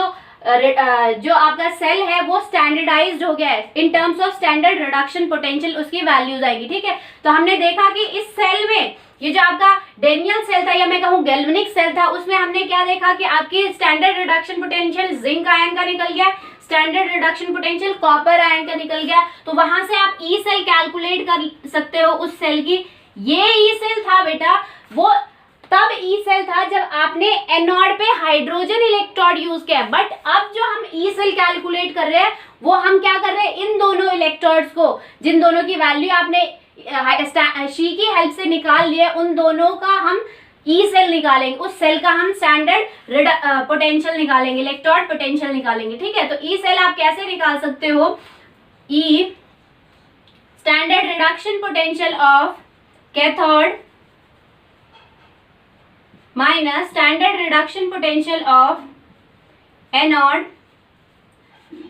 आपका सेल है वो स्टैंडर्डाइज्ड हो गया है in terms of standard reduction potential, उसकी वैल्यूज आएगी, ठीक है। तो हमने देखा कि इस सेल में ये जो आपका डैनियल सेल था या मैं कहूँ गैल्वेनिक सेल था, उसमें हमने क्या देखा कि आपकी standard reduction potential zinc ion का निकल गया, standard reduction potential copper ion का निकल गया। तो वहां से आप ई सेल कैलकुलेट कर सकते हो उस सेल की। ये ई सेल था बेटा, वो तब ई सेल था जब आपने एनोड पे हाइड्रोजन इलेक्ट्रोड यूज किया। बट अब जो हम ई सेल कैलकुलेट कर रहे हैं वो हम क्या कर रहे हैं, इन दोनों इलेक्ट्रोड्स को, जिन दोनों की वैल्यू आपने शी की हेल्प से निकाल लिया, उन दोनों का हम ई सेल निकालेंगे, उस सेल का हम स्टैंडर्ड पोटेंशियल निकालेंगे, इलेक्ट्रोड पोटेंशियल निकालेंगे, ठीक है। तो ई सेल आप कैसे निकाल सकते हो, E standard reduction potential of cathode minus standard reduction potential of anode.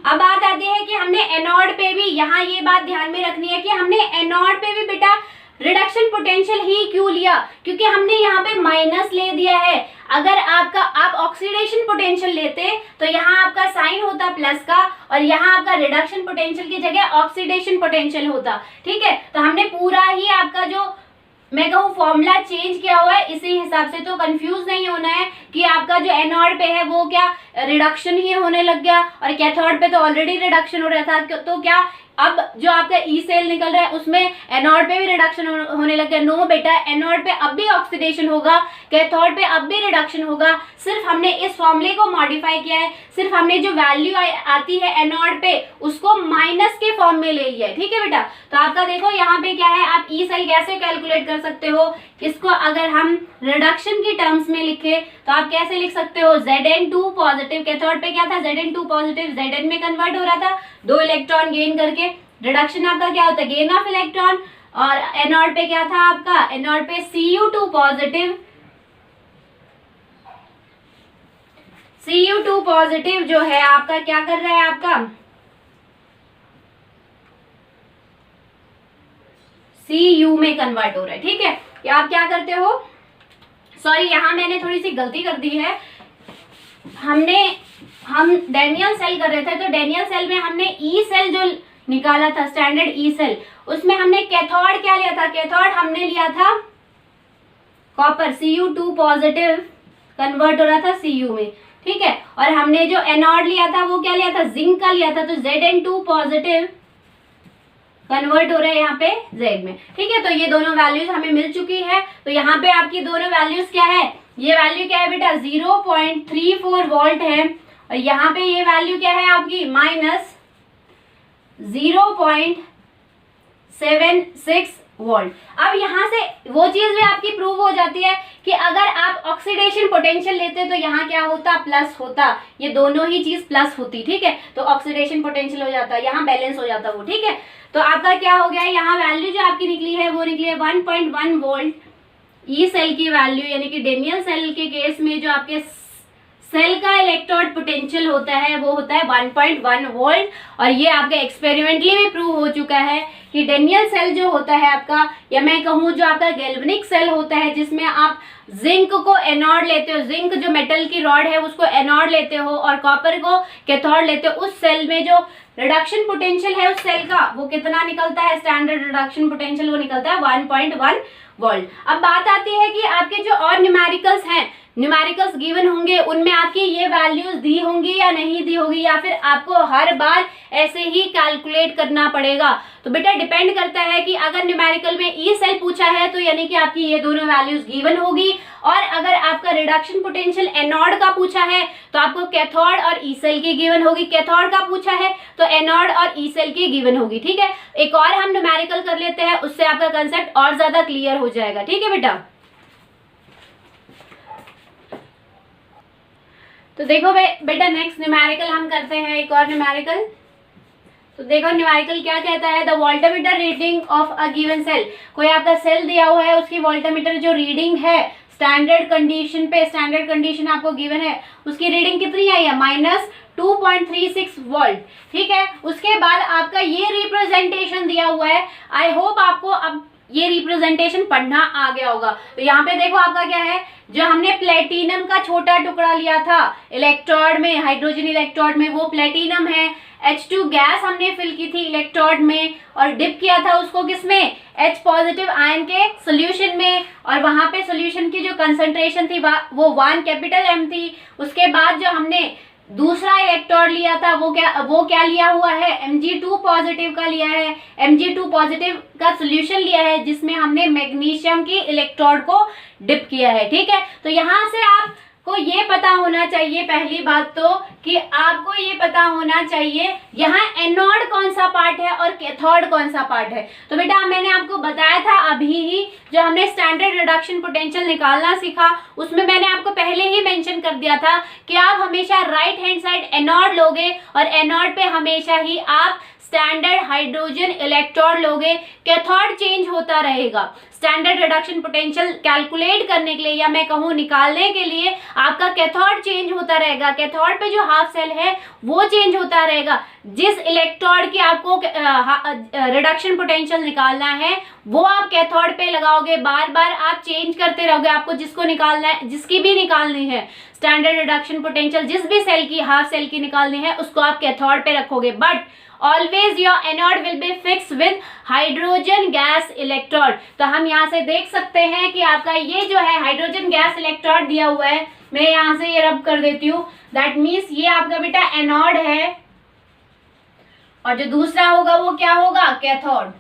अब बात आती है कि हमने एनोड पे भी, यहाँ ये बात ध्यान में रखनी है कि हमने एनोड पे भी बेटा रिडक्शन पोटेंशियल ही क्यों लिया, क्योंकि हमने यहाँ पे माइनस ले दिया है। अगर आप ऑक्सीडेशन पोटेंशियल लेते तो यहाँ आपका साइन होता प्लस का और यहाँ आपका रिडक्शन पोटेंशियल की जगह ऑक्सीडेशन पोटेंशियल होता, ठीक है। तो हमने पूरा ही आपका जो मैं कहूँ फॉर्मूला चेंज किया हुआ है, इसी हिसाब से। तो कंफ्यूज नहीं होना है कि आपका जो एनोड पे है वो क्या रिडक्शन ही होने लग गया और कैथोड पे तो ऑलरेडी रिडक्शन हो रहा था, तो क्या अब जो आपका ई सेल निकल रहा है उसमें एनोड पे भी रिडक्शन होने लग गया। नो बेटा, एनोड पे अब भी ऑक्सीडेशन होगा, कैथोड पे अब भी रिडक्शन होगा। सिर्फ हमने इस फॉर्मूले को मॉडिफाई किया है, सिर्फ हमने जो वैल्यू आती है एनोड पे उसको माइनस के फॉर्म में ले लिया है, ठीक है बेटा। तो आपका देखो यहाँ पे क्या है, आप ई सेल कैसे कैलकुलेट कर सकते हो, इसको अगर हम रिडक्शन की टर्म्स में लिखे तो आप कैसे लिख सकते हो, Zn2 पॉजिटिव, कैथोड पे क्या था Zn2 पॉजिटिव, Zn में कन्वर्ट हो रहा था 2 इलेक्ट्रॉन गेन करके। रिडक्शन आपका क्या होता है, गेन ऑफ इलेक्ट्रॉन। और एनोड पे क्या था आपका, एनोड पे Cu2 पॉजिटिव, Cu2 पॉजिटिव जो है आपका क्या कर रहा है, आपका Cu में कन्वर्ट हो रहा है, ठीक है। या आप क्या करते हो, सॉरी यहाँ मैंने थोड़ी सी गलती कर दी है, हम डैनियल सेल कर रहे थे तो डैनियल सेल में हमने ई सेल जो निकाला था स्टैंडर्ड ई सेल, उसमें हमने कैथोड क्या लिया था, कैथोड हमने लिया था कॉपर, Cu2 पॉजिटिव कन्वर्ट हो रहा था Cu में, ठीक है। और हमने जो एनोड लिया था वो क्या लिया था, जिंक का लिया था, तो Zn2 पॉजिटिव कन्वर्ट हो रहा है यहाँ पे Z में, ठीक है। तो ये दोनों वैल्यूज हमें मिल चुकी है। तो यहाँ पे आपकी दोनों वैल्यूज क्या है, ये वैल्यू क्या है बेटा 0.34 वोल्ट है और यहाँ पे ये वैल्यू क्या है आपकी माइनस 0.76 वोल्ट। अब यहाँ से वो चीज भी आपकी प्रूव हो जाती है कि अगर आप ऑक्सीडेशन पोटेंशियल लेते तो यहाँ क्या होता, प्लस होता, ये दोनों ही चीज प्लस होती, ठीक है। तो ऑक्सीडेशन पोटेंशियल हो जाता, यहाँ बैलेंस हो जाता वो, ठीक है। तो आपका क्या हो गया, यहाँ वैल्यू जो आपकी निकली है वो निकली है 1.1 वोल्ट। ई सेल की वैल्यू यानी कि डेनियल सेल के केस में जो आपके सेल का इलेक्ट्रोड पोटेंशियल होता है वो होता है 1.1 वोल्ट। और ये आपका एक्सपेरिमेंटली भी प्रूव हो चुका है कि डेनियल सेल जो होता है आपका, या मैं कहूँ जो आपका गैल्वेनिक सेल होता है जिसमें आप जिंक को एनोड लेते हो, जिंक जो मेटल की रॉड है उसको एनोड लेते हो और कॉपर को कैथोड लेते हो, उस सेल में जो रिडक्शन पोटेंशियल है उस सेल का वो कितना निकलता है, स्टैंडर्ड रिडक्शन पोटेंशियल वो निकलता है 1.1 वोल्ट। अब बात आती है कि आपके जो और न्यूमेरिकल्स हैं, न्यूमेरिकल्स गिवन होंगे उनमें आपकी ये वैल्यूज दी होंगी या नहीं दी होगी, या फिर आपको हर बार ऐसे ही कैलकुलेट करना पड़ेगा। तो बेटा डिपेंड करता है कि अगर न्यूमेरिकल में ई सेल पूछा है तो यानी कि आपकी ये दोनों वैल्यूज गिवन होगी, और अगर आपका रिडक्शन पोटेंशियल एनोड का पूछा है तो आपको कैथोड और ई सेल की गिवन होगी, कैथोड का पूछा है तो एनोड और ई सेल की गिवन होगी, ठीक है। एक और हम न्यूमेरिकल कर लेते हैं, उससे आपका कंसेप्ट और ज्यादा क्लियर हो जाएगा, ठीक है बेटा। तो देखो बेटा नेक्स्ट न्यूमेरिकल हम करते हैं, एक और न्यूमेरिकल। तो देखो न्यूमेरिकल क्या कहता है, the voltameter reading of a given cell. कोई आपका सेल दिया हुआ है, उसकी वोल्टामीटर जो रीडिंग है स्टैंडर्ड कंडीशन पे, स्टैंडर्ड कंडीशन आपको गिवन है, उसकी रीडिंग कितनी आई है, -2.36 वोल्ट, ठीक है। उसके बाद आपका ये रिप्रेजेंटेशन दिया हुआ है, आई होप आपको अब ये रिप्रेजेंटेशन पढ़ना आ गया होगा। तो यहाँ पे देखो आपका क्या है, जो हमने प्लेटिनम का छोटा टुकड़ा लिया था इलेक्ट्रोड में, हाइड्रोजन इलेक्ट्रोड में, वो प्लेटिनम है। H2 गैस हमने फिल की थी इलेक्ट्रोड में और डिप किया था उसको किसमें, H पॉजिटिव आयन के सोल्यूशन में, और वहां पे सोल्यूशन की जो कंसंट्रेशन थी वो 1 थी। उसके बाद जो हमने दूसरा इलेक्ट्रोड लिया था वो क्या लिया हुआ है, Mg2 पॉजिटिव का लिया है, Mg2 पॉजिटिव का सोल्यूशन लिया है जिसमें हमने मैग्नीशियम की इलेक्ट्रोड को डिप किया है, ठीक है। तो यहाँ से आपको ये पता होना चाहिए, पहली बात तो कि आपको ये पता होना चाहिए यहाँ एनोड कौन सा पार्ट है और कैथोड कौन सा पार्ट है। तो बेटा मैंने आपको बताया था अभी ही, जो हमने स्टैंडर्ड रिडक्शन पोटेंशियल निकालना सीखा उसमें मैंने आपको पहले ही मेंशन कर दिया था कि आप हमेशा राइट हैंड साइड एनोड लोगे और एनोड पे हमेशा ही आप स्टैंडर्ड हाइड्रोजन इलेक्ट्रोड लोगे, कैथोड चेंज होता रहेगा। स्टैंडर्ड रिडक्शन पोटेंशियल कैलकुलेट करने के लिए या मैं कहूँ निकालने के लिए आपका कैथोड चेंज होता रहेगा, कैथोड पे जो हाफ सेल है वो चेंज होता रहेगा। जिस इलेक्ट्रोड की आपको रिडक्शन पोटेंशियल निकालना है वो आप कैथोड पे लगाओगे, बार बार आप चेंज करते रहोगे, आपको जिसको निकालना है, जिसकी भी निकालनी है स्टैंडर्ड रिडक्शन पोटेंशियल, जिस भी सेल की हाफ सेल की निकालनी है उसको आप कैथोड पे रखोगे, but always your anode will be fix with hydrogen gas electrode. तो हम यहाँ से देख सकते हैं कि आपका ये जो है हाइड्रोजन गैस इलेक्ट्रोड दिया हुआ है, मैं यहाँ से ये रब कर देती हूँ, दैट मीन्स ये आपका बेटा एनोड है और जो दूसरा होगा वो क्या होगा, कैथोड,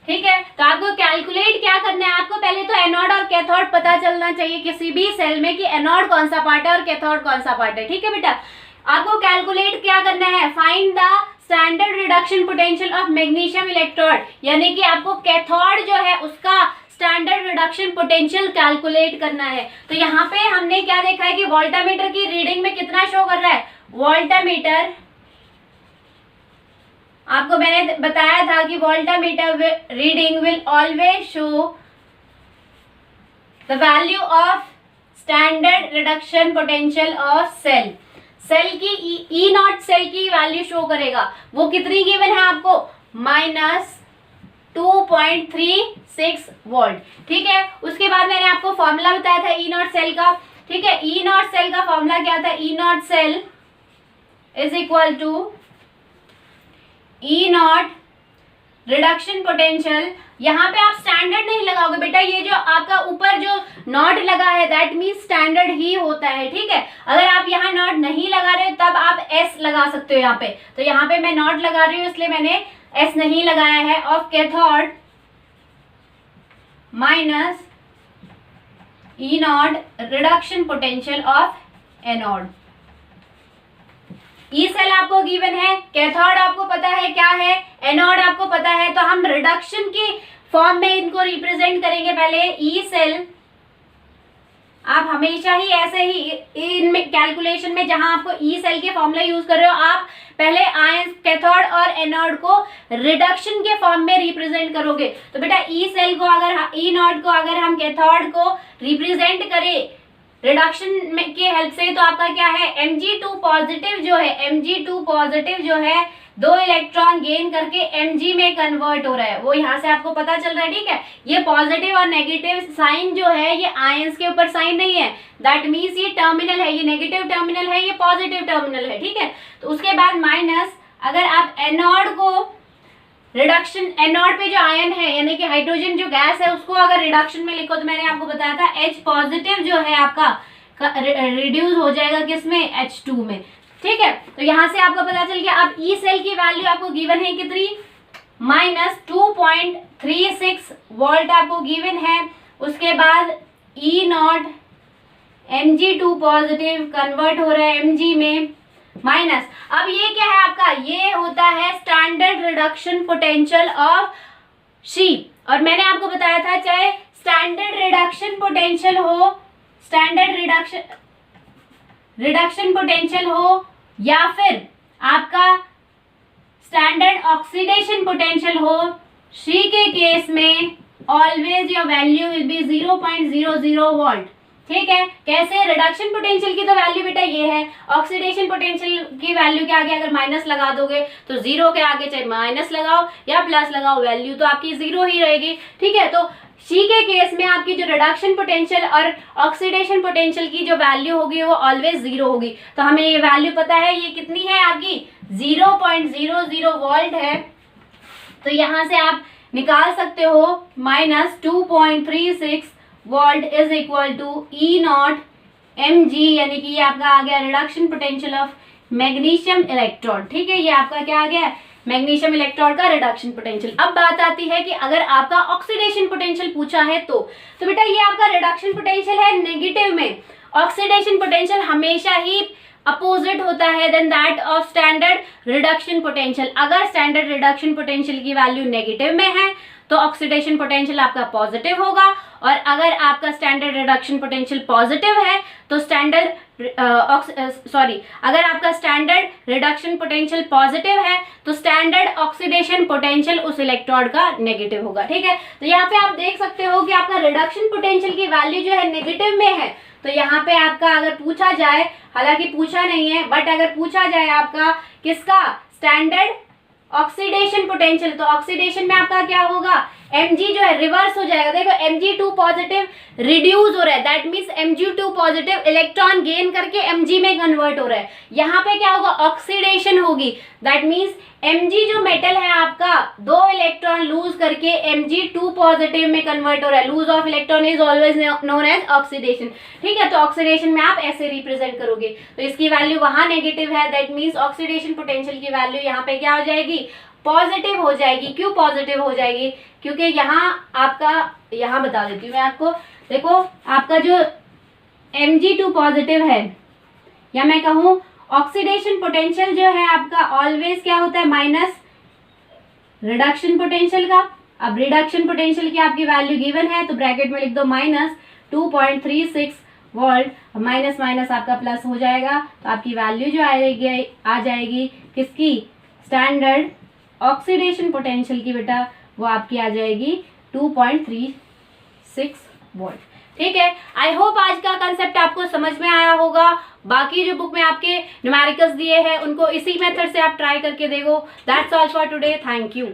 ठीक है। तो आपको कैलकुलेट क्या करना है, आपको पहले तो एनोड और कैथोड पता चलना चाहिए किसी भी सेल में कि एनोड कौन सा पार्ट है और कैथोड कौन सा पार्ट है, ठीक है बेटा। आपको कैलकुलेट क्या करना है, find the standard reduction potential of magnesium electrode, यानी कि आपको कैथोड जो है उसका स्टैंडर्ड रिडक्शन पोटेंशियल कैलकुलेट करना है। तो यहाँ पे हमने क्या देखा है कि वोल्टामीटर की रीडिंग में कितना शो कर रहा है, वोल्टामीटर, आपको मैंने बताया था कि voltameter reading will always show the value of standard reduction potential of cell. Cell की ई नॉट सेल की वैल्यू शो करेगा, वो कितनी गिवन है आपको, -2.36 वोल्ट, ठीक है। उसके बाद मैंने आपको फॉर्मूला बताया था ई नॉट सेल का, ठीक है। ई नॉट सेल का फॉर्मूला क्या था, E naught cell is equal to E naught reduction potential. यहाँ पे आप स्टैंडर्ड नहीं लगाओगे बेटा, ये जो आपका ऊपर जो नॉट लगा है दैट मीन्स स्टैंडर्ड ही होता है, ठीक है। अगर आप यहाँ नॉट नहीं लगा रहे हो तब आप एस लगा सकते हो यहाँ पे, तो यहाँ पे मैं नॉट लगा रही हूँ इसलिए मैंने एस नहीं लगाया है, of cathode minus E naught reduction potential of anode, E cell आपको गिवन है, कैथोड आपको पता है क्या है, एनोड आपको पता है, तो हम रिडक्शन के फॉर्म में इनको रिप्रेजेंट करेंगे। पहले ई सेल, आप हमेशा ही ऐसे ही इनमें कैलकुलेशन में जहां आपको ई सेल के फॉर्मूला यूज कर रहे हो, आप पहले आयंस कैथोड और एनोड को रिडक्शन के फॉर्म में रिप्रेजेंट करोगे। तो बेटा ई सेल को अगर ई नोड को अगर हम कैथोड को रिप्रेजेंट करें रिडक्शन की हेल्प से, तो आपका क्या है, Mg2 पॉजिटिव जो है, Mg2 पॉजिटिव जो है 2 इलेक्ट्रॉन गेन करके Mg में कन्वर्ट हो रहा है, वो यहाँ से आपको पता चल रहा है। ठीक है, ये पॉजिटिव और नेगेटिव साइन जो है ये आयंस के ऊपर साइन नहीं है, दैट मीन्स ये टर्मिनल है, ये नेगेटिव टर्मिनल है, ये पॉजिटिव टर्मिनल है। ठीक है, तो उसके बाद माइनस, अगर आप एनोड को रिडक्शन, एनोड पे जो आयन है यानी कि हाइड्रोजन जो गैस है उसको अगर रिडक्शन में लिखो, तो मैंने आपको बताया था H पॉजिटिव जो है आपका रिड्यूस हो जाएगा किसमें, H2 में। ठीक है, तो यहाँ से आपको पता चल गया। अब ई सेल की वैल्यू आपको गिवन है कितनी, -2.36 वोल्ट आपको गिवन है। उसके बाद ई नॉट Mg2 पॉजिटिव कन्वर्ट हो रहा है Mg में माइनस, अब ये क्या है आपका, ये होता है standard reduction potential of she. और मैंने आपको बताया था चाहे स्टैंडर्ड रिडक्शन पोटेंशियल हो, स्टैंडर्ड रिडक्शन पोटेंशियल हो, या फिर आपका स्टैंडर्ड ऑक्सीडेशन पोटेंशियल हो, शी के केस में always your value will be 0.00 volt. ठीक है, कैसे, रिडक्शन पोटेंशियल की तो वैल्यू बेटा ये है, ऑक्सीडेशन पोटेंशियल की वैल्यू के आगे अगर माइनस लगा दोगे तो जीरो के आगे चाहे माइनस लगाओ या प्लस लगाओ, वैल्यू तो आपकी जीरो ही रहेगी। ठीक है, तो शी के केस में आपकी जो रिडक्शन पोटेंशियल और ऑक्सीडेशन पोटेंशियल की जो वैल्यू होगी वो ऑलवेज जीरो होगी। तो हमें ये वैल्यू पता है, ये कितनी है आपकी 0.00 वोल्ट है। तो यहां से आप निकाल सकते हो -2.36 volt is equal to E naught Mg, यानी कि ये आपका आ गया reduction potential of magnesium electrode. ठीक है, ये आपका क्या आ गया, मैग्नीशियम इलेक्ट्रोड का रिडक्शन पोटेंशियल। अब बात आती है कि अगर आपका ऑक्सीडेशन पोटेंशियल पूछा है तो बेटा ये आपका रिडक्शन पोटेंशियल है नेगेटिव में, ऑक्सीडेशन पोटेंशियल हमेशा ही अपोजिट होता है then that of standard reduction potential. अगर स्टैंडर्ड रिडक्शन पोटेंशियल की वैल्यू नेगेटिव में है तो ऑक्सीडेशन पोटेंशियल आपका पॉजिटिव होगा, और अगर आपका स्टैंडर्ड रिडक्शन पोटेंशियल पॉजिटिव है तो अगर आपका स्टैंडर्ड रिडक्शन पोटेंशियल पॉजिटिव है तो स्टैंडर्ड ऑक्सीडेशन पोटेंशियल उस इलेक्ट्रोड का नेगेटिव होगा। ठीक है, तो यहाँ पे आप देख सकते हो कि आपका रिडक्शन पोटेंशियल की वैल्यू जो है नेगेटिव में है, तो यहाँ पे आपका अगर पूछा जाए, हालांकि पूछा नहीं है बट अगर पूछा जाए आपका किसका, स्टैंडर्ड ऑक्सीडेशन पोटेंशियल, तो ऑक्सीडेशन में आपका क्या होगा, Mg जो है रिवर्स हो जाएगा। देखो Mg2 पॉजिटिव रिड्यूस हो रहा है, that means Mg2 positive electron gain करके Mg में कन्वर्ट हो रहा है। यहाँ पे क्या होगा, ऑक्सीडेशन होगी, दैट मीन्स Mg जो मेटल है आपका 2 इलेक्ट्रॉन लूज करके Mg2 पॉजिटिव में कन्वर्ट हो रहा है। Lose of electron is always known as oxidation. ठीक है, तो ऑक्सीडेशन में आप ऐसे रिप्रेजेंट करोगे, तो इसकी वैल्यू वहां नेगेटिव है, दैट मीन्स ऑक्सीडेशन पोटेंशियल की वैल्यू यहाँ पे क्या हो जाएगी, पॉजिटिव हो जाएगी। क्यों पॉजिटिव हो जाएगी, क्योंकि यहाँ आपका, यहाँ बता देती हूँ मैं आपको, देखो आपका जो Mg2 पॉजिटिव है, या मैं कहूँ ऑक्सीडेशन पोटेंशियल जो है आपका ऑलवेज क्या होता है, माइनस रिडक्शन पोटेंशियल का। अब रिडक्शन पोटेंशियल की आपकी वैल्यू गिवन है तो ब्रैकेट में लिख दो -2.36 वोल्ट, माइनस माइनस आपका प्लस हो जाएगा, तो आपकी वैल्यू जो आ जाएगी किसकी, स्टैंडर्ड ऑक्सीडेशन पोटेंशियल की बेटा, वो आपकी आ जाएगी 2.36 वोल्ट। ठीक है, आई होप आज का कंसेप्ट आपको समझ में आया होगा। बाकी जो बुक में आपके न्यूमेरिकल्स दिए हैं उनको इसी मेथड से आप ट्राई करके देखो। That's all for today, thank you.